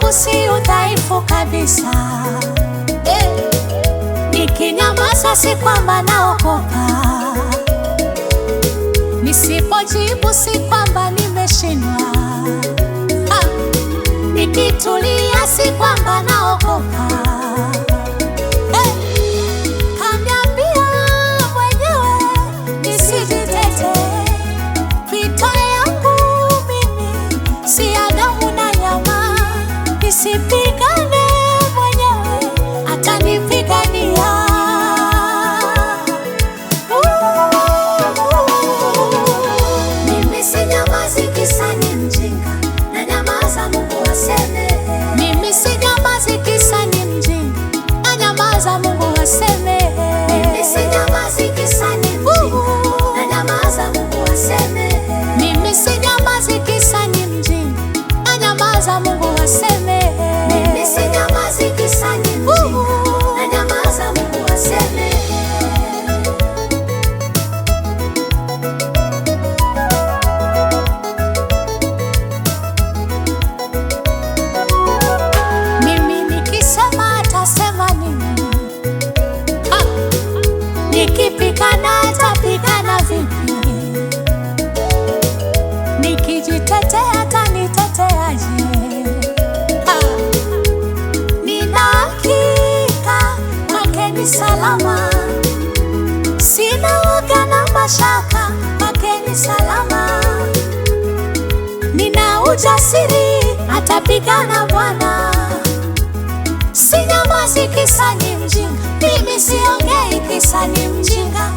wangu si udhaifu kabisa. Nikinyamaza si kwamba naogopa, nisipojibu si kwamba nimeshindwa. Nikitulia si kwamba naogopa. Kaniambia mwenyewe nisijitete, vita yangu mimi si ya damu na nyama. Nisipigane mwenyewe, atanipigania. Mimi sinyamazi kisa ni mjinga, na nyamaza Mungu aseme. Mimi sinyamazi kisa ni mjinga, na nyamaza Mungu aseme. Mimi sinyamazi kisa ni mjinga, na nyamaza Mungu aseme. Mimi sinyamazi kisa ni mjinga, na nyamaza Mungu aseme. Mimi sinyamazi kisa ni mjinga, na nyamaza Mungu aseme. Mimi nikisema atasema nini? Nikipigana atapigana vipi? Nikijitetea ataniteteaje? Nina hakika kwake ni salama, sina woga na mashaka, kwake ni salama. Nina ujasiri, atapigana Bwana. Sinyamazi kisa ni mjinga, mimi siongei kisa ni mjinga.